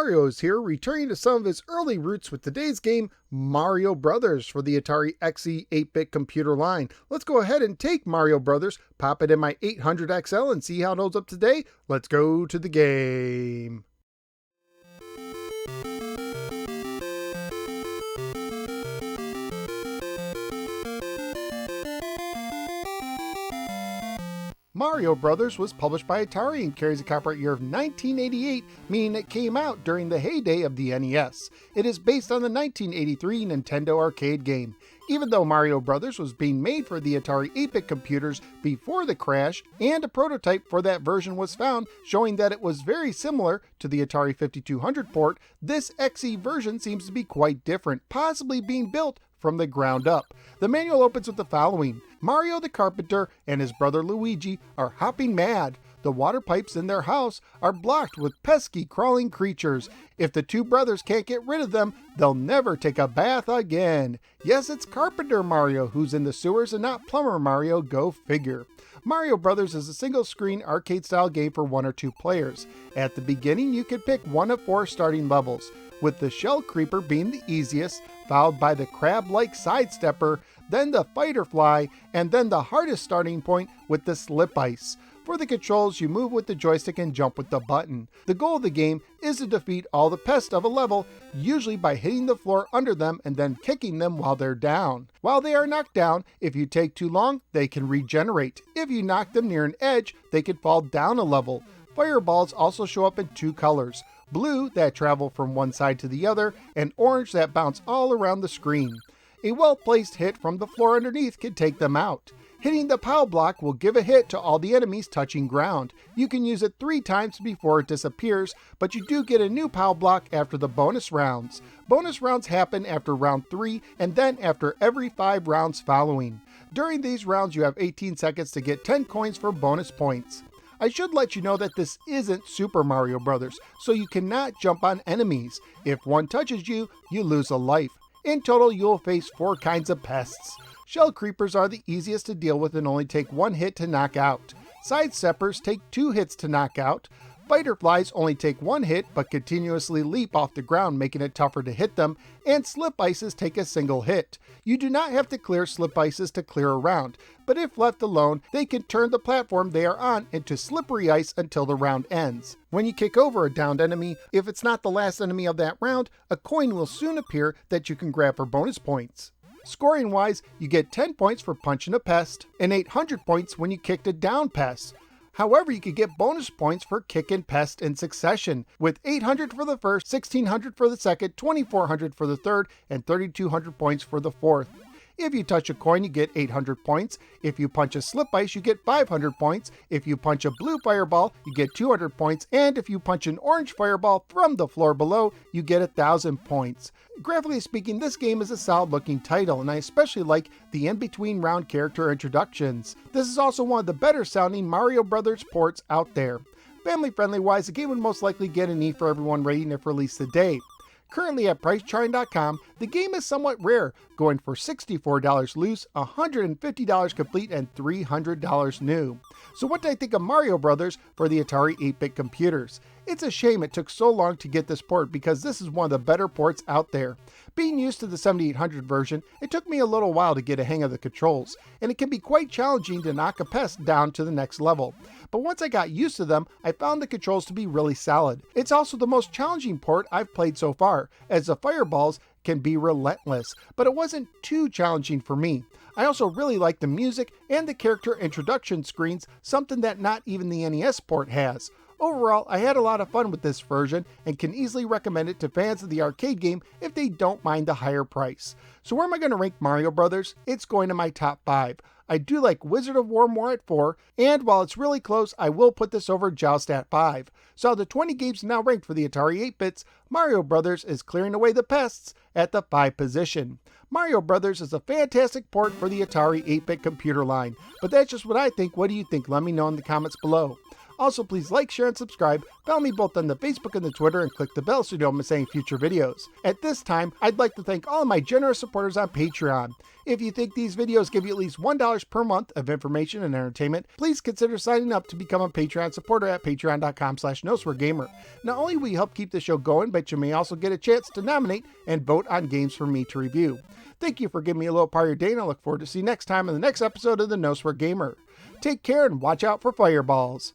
Mario is here, returning to some of his early roots with today's game, Mario Brothers, for the Atari XE 8-bit computer line. Let's go ahead and take Mario Brothers, pop it in my 800XL, and see how it holds up today. Let's go to the game. Mario Brothers was published by Atari and carries a copyright year of 1988, meaning it came out during the heyday of the NES. It is based on the 1983 Nintendo arcade game. Even though Mario Brothers was being made for the Atari 8-bit computers before the crash, and a prototype for that version was found showing that it was very similar to the Atari 5200 port, this XE version seems to be quite different, possibly being built from the ground up. The manual opens with the following. Mario the carpenter and his brother Luigi are hopping mad. The water pipes in their house are blocked with pesky crawling creatures. If the two brothers can't get rid of them, they'll never take a bath again. Yes, it's Carpenter Mario who's in the sewers and not Plumber Mario, go figure. Mario Brothers is a single-screen arcade-style game for 1 or 2 players. At the beginning, you can pick one of 4 starting levels, with the Shell Creeper being the easiest, followed by the crab-like Sidestepper, then the Fighter Fly, and then the hardest starting point with the Slip Ice. For the controls, you move with the joystick and jump with the button. The goal of the game is to defeat all the pests of a level, usually by hitting the floor under them and then kicking them while they're down. While they are knocked down, if you take too long, they can regenerate. If you knock them near an edge, they can fall down a level. Fireballs also show up in 2 colors. Blue that travel from one side to the other, and orange that bounce all around the screen. A well-placed hit from the floor underneath can take them out. Hitting the POW block will give a hit to all the enemies touching ground. You can use it 3 times before it disappears, but you do get a new POW block after the bonus rounds. Bonus rounds happen after round 3 and then after every 5 rounds following. During these rounds you have 18 seconds to get 10 coins for bonus points. I should let you know that this isn't Super Mario Brothers, so you cannot jump on enemies. If one touches you, you lose a life. In total, you'll face 4 kinds of pests. Shell Creepers are the easiest to deal with and only take 1 hit to knock out. Sidesteppers take 2 hits to knock out. Fighter Flies only take 1 hit but continuously leap off the ground, making it tougher to hit them, and Slip Ices take a single hit. You do not have to clear Slip Ices to clear a round, but if left alone, they can turn the platform they are on into slippery ice until the round ends. When you kick over a downed enemy, if it's not the last enemy of that round, a coin will soon appear that you can grab for bonus points. Scoring wise, you get 10 points for punching a pest, and 800 points when you kicked a down pest. However, you could get bonus points for kicking pests in succession, with 800 for the first, 1600 for the second, 2400 for the third, and 3200 points for the fourth. If you touch a coin, you get 800 points. If you punch a Slip Ice, you get 500 points. If you punch a blue fireball, you get 200 points. And if you punch an orange fireball from the floor below, you get 1,000 points. Graphically speaking, this game is a solid looking title, and I especially like the in-between round character introductions. This is also one of the better sounding Mario Brothers ports out there. Family friendly wise, the game would most likely get an E for everyone rating if released today. Currently at PriceCharting.com, the game is somewhat rare, going for $64 loose, $150 complete, and $300 new. So what did I think of Mario Brothers for the Atari 8-bit computers? It's a shame it took so long to get this port because this is one of the better ports out there. Being used to the 7800 version, it took me a little while to get a hang of the controls, and it can be quite challenging to knock a pest down to the next level. But once I got used to them, I found the controls to be really solid. It's also the most challenging port I've played so far, as the fireballs can be relentless, but it wasn't too challenging for me. I also really like the music and the character introduction screens, something that not even the NES port has. Overall, I had a lot of fun with this version and can easily recommend it to fans of the arcade game if they don't mind the higher price. So where am I going to rank Mario Brothers? It's going to my top 5. I do like Wizard of War more at 4, and while it's really close, I will put this over Joust at 5. So out of the 20 games now ranked for the Atari 8-bits, Mario Brothers is clearing away the pests at the 5 position. Mario Brothers is a fantastic port for the Atari 8-bit computer line, but that's just what I think. What do you think? Let me know in the comments below. Also, please like, share, and subscribe. Follow me both on the Facebook and the Twitter, and click the bell so you don't miss any future videos. At this time, I'd like to thank all of my generous supporters on Patreon. If you think these videos give you at least $1 per month of information and entertainment, please consider signing up to become a Patreon supporter at patreon.com/NoSwearGamer. Not only will you help keep the show going, but you may also get a chance to nominate and vote on games for me to review. Thank you for giving me a little part of your day, and I look forward to see you next time in the next episode of the No Swear Gamer. Take care and watch out for fireballs.